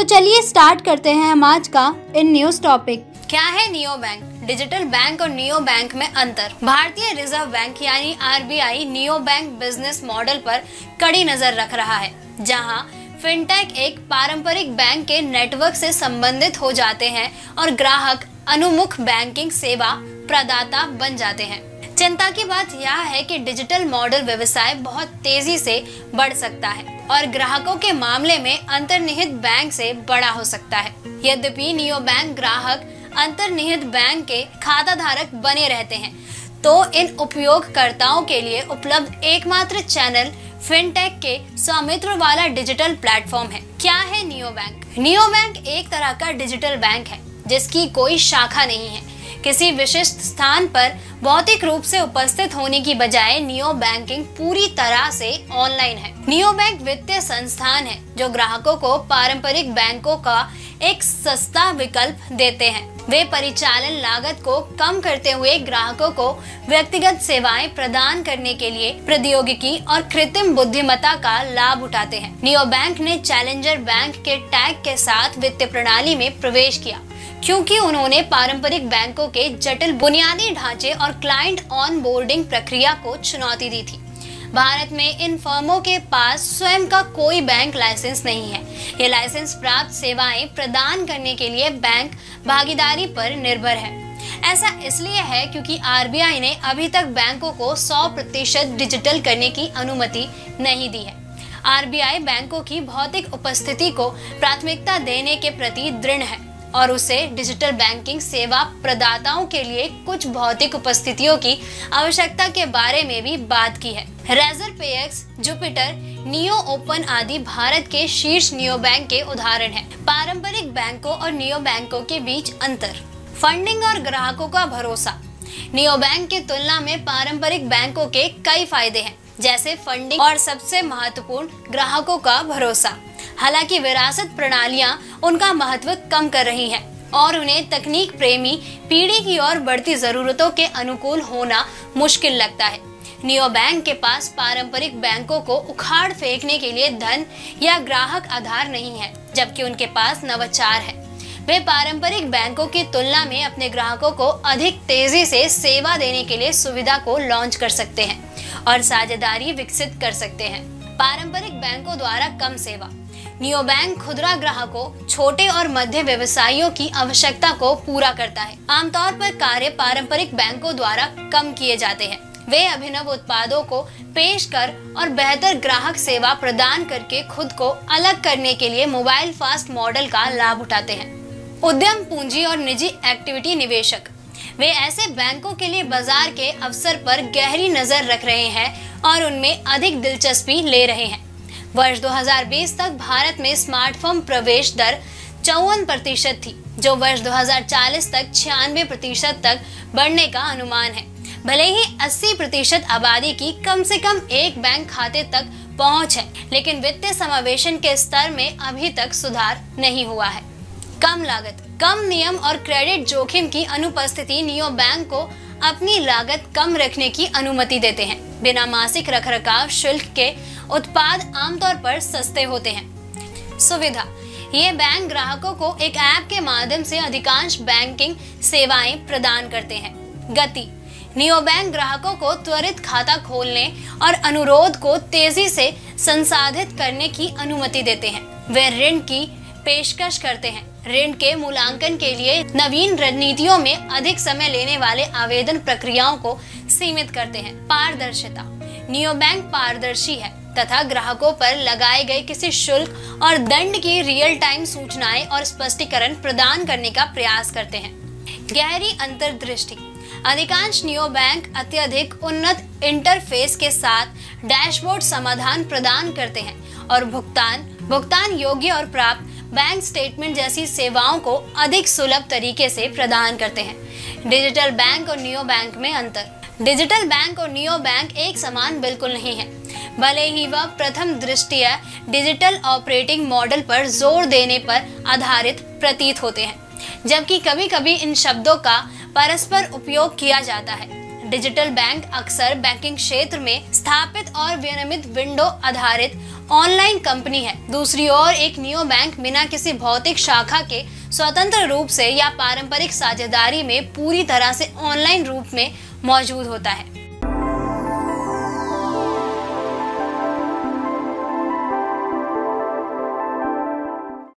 तो चलिए स्टार्ट करते हैं हम आज का इन न्यूज टॉपिक। क्या है नियो बैंक? डिजिटल बैंक और नियो बैंक में अंतर। भारतीय रिजर्व बैंक यानी RBI neo bank business model पर कड़ी नजर रख रहा है, जहां फिनटेक एक पारंपरिक बैंक के नेटवर्क से संबंधित हो जाते हैं और ग्राहक अनुमुख बैंकिंग सेवा प्रदाता बन जाते हैं। चिंता की बात यह है कि डिजिटल मॉडल व्यवसाय बहुत तेजी से बढ़ सकता है और ग्राहकों के मामले में अंतर्निहित बैंक से बड़ा हो सकता है। यद्यपि नियो बैंक ग्राहक अंतर्निहित बैंक के खाता धारक बने रहते हैं, तो इन उपयोगकर्ताओं के लिए उपलब्ध एकमात्र चैनल फिनटेक के स्वामित्व वाला डिजिटल प्लेटफॉर्म है। क्या है नियो बैंक? नियो बैंक एक तरह का डिजिटल बैंक है जिसकी कोई शाखा नहीं है। किसी विशिष्ट स्थान पर भौतिक रूप से उपस्थित होने की बजाय नियो बैंकिंग पूरी तरह से ऑनलाइन है। नियो बैंक वित्तीय संस्थान है जो ग्राहकों को पारंपरिक बैंकों का एक सस्ता विकल्प देते हैं। वे परिचालन लागत को कम करते हुए ग्राहकों को व्यक्तिगत सेवाएं प्रदान करने के लिए प्रौद्योगिकी और कृत्रिम बुद्धिमत्ता का लाभ उठाते हैं। नियो बैंक ने चैलेंजर बैंक के टैग के साथ वित्तीय प्रणाली में प्रवेश किया क्योंकि उन्होंने पारंपरिक बैंकों के जटिल बुनियादी ढांचे और क्लाइंट ऑन बोर्डिंग प्रक्रिया को चुनौती दी थी। भारत में इन फर्मों के पास स्वयं का कोई बैंक लाइसेंस नहीं है। ये लाइसेंस प्राप्त सेवाएं प्रदान करने के लिए बैंक भागीदारी पर निर्भर है। ऐसा इसलिए है क्योंकि आरबीआई ने अभी तक बैंकों को 100% डिजिटल करने की अनुमति नहीं दी है। आरबीआई बैंकों की भौतिक उपस्थिति को प्राथमिकता देने के प्रति दृढ़ है और उसे डिजिटल बैंकिंग सेवा प्रदाताओं के लिए कुछ भौतिक उपस्थितियों की आवश्यकता के बारे में भी बात की है। रेजर पेएक्स, जुपिटर, नियो ओपन आदि भारत के शीर्ष नियो बैंक के उदाहरण हैं। पारंपरिक बैंकों और नियो बैंकों के बीच अंतर। फंडिंग और ग्राहकों का भरोसा। नियो बैंक की तुलना में पारंपरिक बैंकों के कई फायदे हैं, जैसे फंडिंग और सबसे महत्वपूर्ण ग्राहकों का भरोसा। हालांकि विरासत प्रणालियां उनका महत्व कम कर रही हैं और उन्हें तकनीक प्रेमी पीढ़ी की ओर बढ़ती जरूरतों के अनुकूल होना मुश्किल लगता है। नियो बैंक के पास पारंपरिक बैंकों को उखाड़ फेंकने के लिए धन या ग्राहक आधार नहीं है, जबकि उनके पास नवाचार है। वे पारंपरिक बैंकों की तुलना में अपने ग्राहकों को अधिक तेजी से सेवा देने के लिए सुविधा को लॉन्च कर सकते हैं और साझेदारी विकसित कर सकते हैं। पारंपरिक बैंकों द्वारा कम सेवा। नियो बैंक खुदरा ग्राहकों, छोटे और मध्य व्यवसायियों की आवश्यकता को पूरा करता है। आमतौर पर कार्य पारंपरिक बैंकों द्वारा कम किए जाते हैं। वे अभिनव उत्पादों को पेश कर और बेहतर ग्राहक सेवा प्रदान करके खुद को अलग करने के लिए मोबाइल फास्ट मॉडल का लाभ उठाते हैं। उद्यम पूंजी और निजी एक्टिविटी निवेशक। वे ऐसे बैंकों के लिए बाजार के अवसर पर गहरी नजर रख रहे हैं और उनमें अधिक दिलचस्पी ले रहे हैं। वर्ष 2020 तक भारत में स्मार्टफोन प्रवेश दर 54% थी, जो वर्ष 2040 तक 96% तक बढ़ने का अनुमान है। भले ही 80% आबादी की कम से कम एक बैंक खाते तक पहुंच है, लेकिन वित्तीय समावेशन के स्तर में अभी तक सुधार नहीं हुआ है। कम लागत, कम नियम और क्रेडिट जोखिम की अनुपस्थिति नियो बैंक को अपनी लागत कम रखने की अनुमति देते हैं। बिना मासिक रखरखाव शुल्क के उत्पाद आमतौर पर सस्ते होते हैं। सुविधा, ये बैंक ग्राहकों को एक ऐप के माध्यम से अधिकांश बैंकिंग सेवाएं प्रदान करते हैं। गति, नियो बैंक ग्राहकों को त्वरित खाता खोलने और अनुरोध को तेजी से संसाधित करने की अनुमति देते हैं। वे ऋण की पेशकश करते हैं। ऋण के मूल्यांकन के लिए नवीन रणनीतियों में अधिक समय लेने वाले आवेदन प्रक्रियाओं को सीमित करते हैं। पारदर्शिता, नियो बैंक पारदर्शी है तथा ग्राहकों पर लगाए गए किसी शुल्क और दंड की रियल टाइम सूचनाएं और स्पष्टीकरण प्रदान करने का प्रयास करते हैं। गहरी अंतर्दृष्टि, अधिकांश नियो बैंक अत्यधिक उन्नत इंटरफेस के साथ डैशबोर्ड समाधान प्रदान करते हैं और भुगतान योग्य और प्राप्त बैंक स्टेटमेंट जैसी सेवाओं को अधिक सुलभ तरीके से प्रदान करते हैं। डिजिटल बैंक और नियो बैंक में अंतर। डिजिटल बैंक और नियो बैंक एक समान बिल्कुल नहीं है, भले ही वह प्रथम दृष्टया डिजिटल ऑपरेटिंग मॉडल पर जोर देने पर आधारित प्रतीत होते हैं, जबकि कभी-कभी इन शब्दों का परस्पर उपयोग किया जाता है। डिजिटल बैंक अक्सर बैंकिंग क्षेत्र में स्थापित और विनियमित विंडो आधारित ऑनलाइन कंपनी है। दूसरी ओर एक नियो बैंक बिना किसी भौतिक शाखा के स्वतंत्र रूप से या पारंपरिक साझेदारी में पूरी तरह से ऑनलाइन रूप में मौजूद होता है।